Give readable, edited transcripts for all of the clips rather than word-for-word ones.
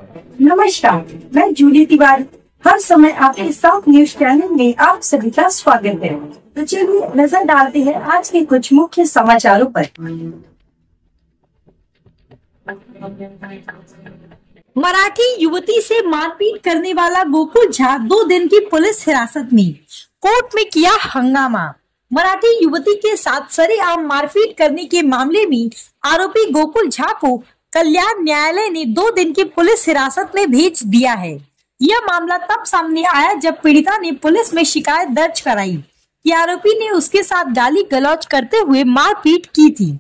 नमस्कार, मैं जूली तिवारी। हर समय आपके साथ न्यूज चैनल में आप सभी का स्वागत है। तो चलिए नजर डालते हैं आज के कुछ मुख्य समाचारों पर। मराठी युवती से मारपीट करने वाला गोकुल झा 2 दिन की पुलिस हिरासत में, कोर्ट में किया हंगामा। मराठी युवती के साथ सरेआम मारपीट करने के मामले में आरोपी गोकुल झा को कल्याण न्यायालय ने 2 दिन की पुलिस हिरासत में भेज दिया है। यह मामला तब सामने आया जब पीड़िता ने पुलिस में शिकायत दर्ज कराई कि आरोपी ने उसके साथ गाली गलौज करते हुए मारपीट की थी।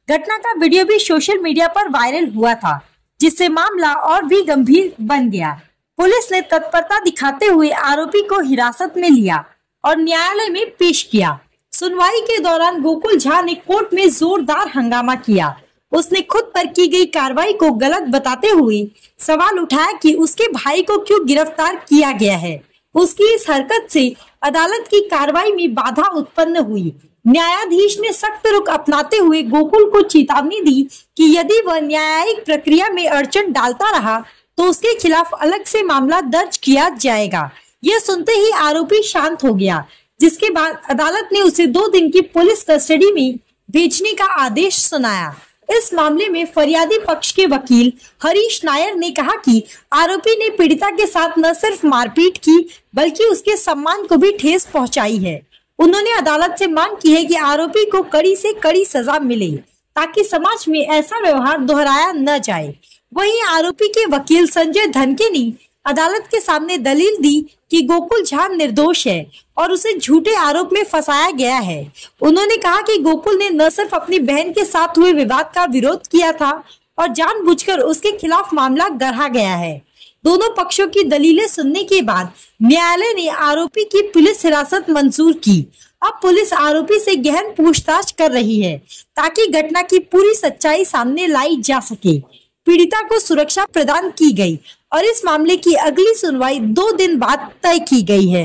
घटना का वीडियो भी सोशल मीडिया पर वायरल हुआ था, जिससे मामला और भी गंभीर बन गया। पुलिस ने तत्परता दिखाते हुए आरोपी को हिरासत में लिया और न्यायालय में पेश किया। सुनवाई के दौरान गोकुल झा ने कोर्ट में जोरदार हंगामा किया। उसने खुद पर की गई कार्रवाई को गलत बताते हुए सवाल उठाया कि उसके भाई को क्यों गिरफ्तार किया गया है। उसकी इस हरकत से अदालत की कार्रवाई में बाधा उत्पन्न हुई। न्यायाधीश ने सख्त रुख अपनाते हुए गोकुल को चेतावनी दी कि यदि वह न्यायिक प्रक्रिया में अड़चन डालता रहा तो उसके खिलाफ अलग से मामला दर्ज किया जाएगा। यह सुनते ही आरोपी शांत हो गया, जिसके बाद अदालत ने उसे 2 दिन की पुलिस कस्टडी में भेजने का आदेश सुनाया। इस मामले में फरियादी पक्ष के वकील हरीश नायर ने कहा कि आरोपी ने पीड़िता के साथ न सिर्फ मारपीट की बल्कि उसके सम्मान को भी ठेस पहुंचाई है। उन्होंने अदालत से मांग की है कि आरोपी को कड़ी से कड़ी सजा मिले ताकि समाज में ऐसा व्यवहार दोहराया न जाए। वहीं आरोपी के वकील संजय धनके ने अदालत के सामने दलील दी कि गोकुल झा निर्दोष है और उसे झूठे आरोप में फंसाया गया है। उन्होंने कहा कि गोकुल ने न सिर्फ अपनी बहन के साथ हुए विवाद का विरोध किया था और जानबूझकर उसके खिलाफ मामला गढ़ा गया है। दोनों पक्षों की दलीलें सुनने के बाद न्यायालय ने आरोपी की पुलिस हिरासत मंजूर की। अब पुलिस आरोपी से गहन पूछताछ कर रही है ताकि घटना की पूरी सच्चाई सामने लाई जा सके। पीड़िता को सुरक्षा प्रदान की गई और इस मामले की अगली सुनवाई 2 दिन बाद तय की गई है।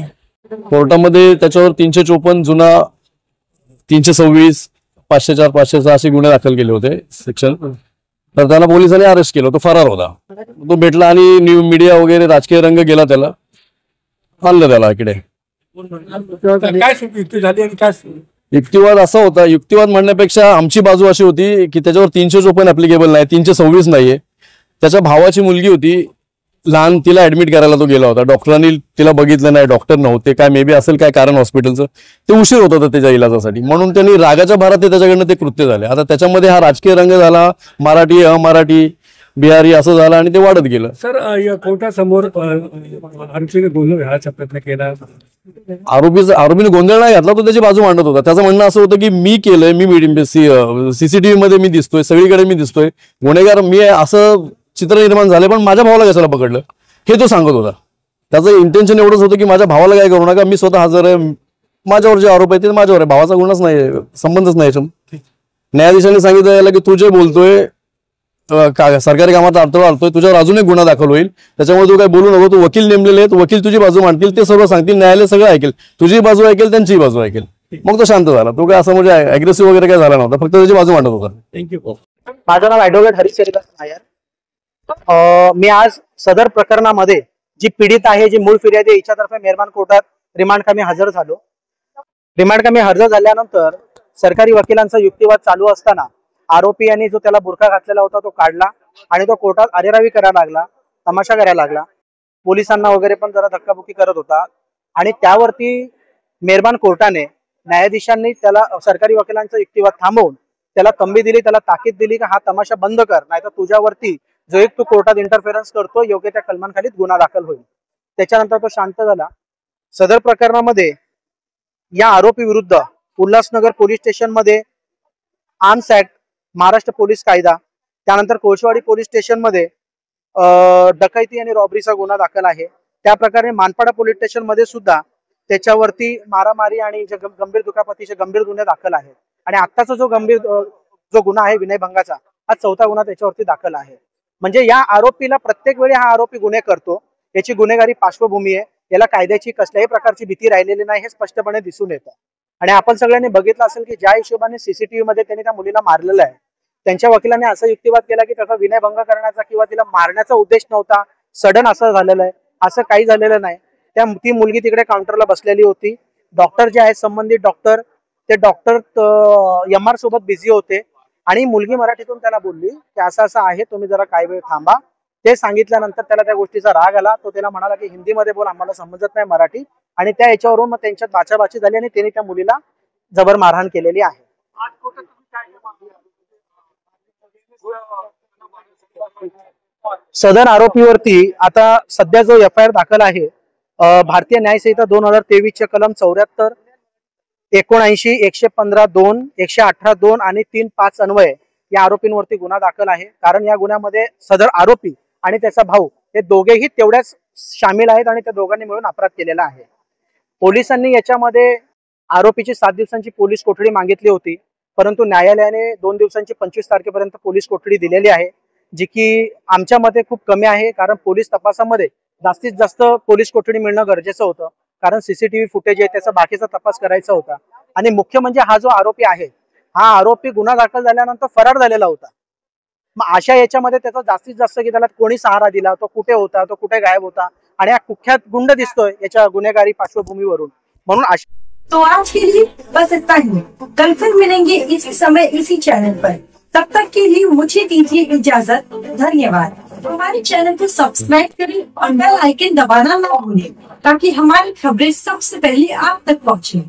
कोर्टामध्ये त्याच्यावर 354 जुना 326 504 506 असे गुन्हे दाखल केले होते सेक्शन। तर त्याला पोलिसांनी अरेस्ट केलं, तो फरार होता। तो भेटला आणि न्यूज मीडिया वगैरे राजकीय रंग गेला, त्याला आणलं त्याला इकडे। काय युक्ती झाली आणि काय युक्तिवाद असा होता, युक्तिवाद म्हणण्यापेक्षा आमची बाजू अशी होती की त्याच्यावर 354 ऍप्लिकेबल नाही, 326 नाहीये। त्याच्या भावाची मुलगी होती लहान, तिला ऍडमिट करायला तो गेला होता। डॉक्टरांनी तिला बघितलं नाही, डॉक्टर नव्हते, काय मे बी असेल काय कारण हॉस्पिटलचं, ते उशीर होत होता त्याच्या इलाजासाठी, म्हणून त्यांनी रागाच्या भरात त्याच्याकडनं ते कृत्य झाले। आता त्याच्यामध्ये हा राजकीय रंग झाला, मराठी अमराठी बिहारी असं झालं आणि ते वाढत गेलं। सर या कोर्टासमोर आरोपीने गोंधळ घालायचा प्रयत्न केला। आरोपीने गोंधळ नाही घातला, तो त्याची बाजू मांडत होता। त्याचं म्हणणं असं होतं की मी केलंय, मी सीसीटीव्ही मध्ये मी दिसतोय, सगळीकडे मी दिसतोय, गुन्हेगार मी आहे असं चित्र निर्माण झाले, पण माझ्या भावाला कशाला पकडलं हे तो सांगत होता। त्याचं इंटेन्शन एवढंच होतं की माझ्या भावाला काय करू नका, मी स्वतः हजर आहे, माझ्यावर जे आरोप आहे ते माझ्यावर आहे, भावाचा गुन्हाच नाही, संबंधच नाही। न्यायाधीशांनी सांगितलं याला की तू जे बोलतोय सरकारी कामात अडथळा आणतोय, तुझ्यावर अजून एक गुन्हा दाखल होईल, त्याच्यामुळे तू काय बोलू नको। तू वकील नेमलेले आहेत, वकील तुझी बाजू मांडतील, ते सर्व सांगतील, न्यायालय सगळं ऐकेल, तुझी बाजू ऐकेल, त्यांची बाजू ऐकेल। मग तो शांत झाला, तो काय असं म्हणजे अग्रेसिव्ह वगैरे काय झाला नव्हता, फक्त त्याची बाजू मांडत होता। थँक्यू। माझं नाव ऍडव्होकेट हरीश नायर। मी आज सदर प्रकरणामध्ये जी पीडित आहे, जी मूळ फिर्यादी आहे, हिच्यातर्फे मेहरबान कोर्टात रिमांड कामी हजर झालो। रिमांड कामी हजर झाल्यानंतर सरकारी वकिलांचा युक्तिवाद चालू असताना आरोपी यांनी जो त्याला बुरखा घातलेला होता तो काढला आणि तो कोर्टात अरेरावी करायला लागला, तमाशा करायला लागला, पोलिसांना वगैरे पण जरा धक्काबुक्की करत होता। आणि त्यावरती मेहरबान कोर्टाने न्यायाधीशांनी त्याला सरकारी वकिलांचा युक्तिवाद थांबवून त्याला तंबी दिली, त्याला ताकीद दिली की हा तमाशा बंद कर, नाहीतर तुझ्यावरती जो एक तू कोर्टात इंटरफेरन्स करतो योग्य त्या कलमांखाली गुन्हा दाखल होईल। त्याच्यानंतर तो शांत झाला। सदर प्रकरणामध्ये या आरोपी विरुद्ध उल्हासनगर पोलीस स्टेशन मध्ये आर्म्स ऍक्ट, महाराष्ट्र पोलीस कायदा, त्यानंतर कोळशेवाडी पोलीस स्टेशन मध्ये डकैती आणि रॉबरीचा गुन्हा दाखल आहे। त्या प्रकारे मानपाडा पोलीस स्टेशन मध्ये सुद्धा त्याच्यावरती मारामारी आणि गंभीर दुखापतीचे गंभीर गुन्हे दाखल आहेत। आणि आत्ताचा जो गुन्हा आहे विनयभंगाचा, हा 4था गुन्हा त्याच्यावरती दाखल आहे। म्हणजे या आरोपीला प्रत्येक वेळी हा आरोपी गुन्हे करतो, याची गुन्हेगारी पार्श्वभूमी आहे, याला कायद्याची कसल्याही प्रकारची भीती राहिलेली नाही, हे स्पष्टपणे दिसून येतं। आणि आपण सगळ्यांनी बघितलं असेल की ज्या हिशोबाने सीसीटीव्ही मध्ये त्यांनी त्या मुलीला मारलेलं आहे, त्यांच्या वकिलांनी असा युक्तिवाद केला की त्याचा विनयभंग करण्याचा किंवा तिला मारण्याचा उद्देश नव्हता, सडन असं झालेलं आहे. असं काही झालेलं नाही. ती मुलगी तिकडे काउंटरला बसलेली होती. डॉक्टर जे आहेत संबंधित डॉक्टर, ते डॉक्टर MR सोबत बिझी होते आणि मुलगी मराठीतून त्याला बोलली की असं असं आहे, तुम्ही जरा काही वेळ थांबा. ते सांगितल्यानंतर त्याला त्या गोष्टीचा राग आला. तो त्याला म्हणाला की हिंदीमध्ये बोल, आम्हाला समजत नाही मराठी. आणि त्या याच्यावरून मग त्यांच्यात बाचाबाची झाली आणि त्यांनी त्या मुलीला जबर मारहाण केलेली आहे. सदर आरोपीवरती आता सध्या जो FIR दाखल आहे, भारतीय न्याय संहिता 2023 चे कलम 74, 79, 115(2), 118(2) आणि 3(5) अन्वये या आरोपींवरती गुन्हा दाखल आहे. कारण या गुन्ह्यामध्ये सदर आरोपी आणि त्याचा भाऊ हे दोघेही तेवढ्याच सामील आहेत आणि त्या दोघांनी मिळून अपराध केलेला आहे. पोलिसांनी याच्यामध्ये आरोपीची 7 दिवसांची पोलीस कोठडी मागितली होती, परंतु न्यायालयाने 2 दिवसांची 25 तारखेपर्यंत पोलीस कोठडी दिलेली आहे, जी की आमच्या मते खूप कमी आहे. कारण पोलीस तपासामध्ये जास्तीत जास्त पोलीस कोठडी मिळणं गरजेचं होतं. कारण CCTV फुटेज आहे, त्याचा बाकीचा तपास करायचा होता. आणि मुख्य म्हणजे हा जो आरोपी आहे, हा आरोपी गुन्हा दाखल झाल्यानंतर फरार झालेला होता. मग अशा याच्यामध्ये त्याचा जास्तीत जास्त की त्याला कोणी सहारा दिला, तो कुठे होता, तो कुठे गायब होता आणि हा कुख्यात गुंड दिसतोय याच्या गुन्हेगारी पार्श्वभूमीवरून. म्हणून तो आज के लिए बस इतना ही. कल फिर मिलेंगे इसी समय इसी चैनल पर. तब तक के लिए मुझे दीजिए इजाजत. धन्यवाद. हमारे चैनल को सब्सक्राइब करें और बेल आइकन दबाना ना भूलें ताकि हमारी खबरें सबसे पहले आप तक पहुंचे.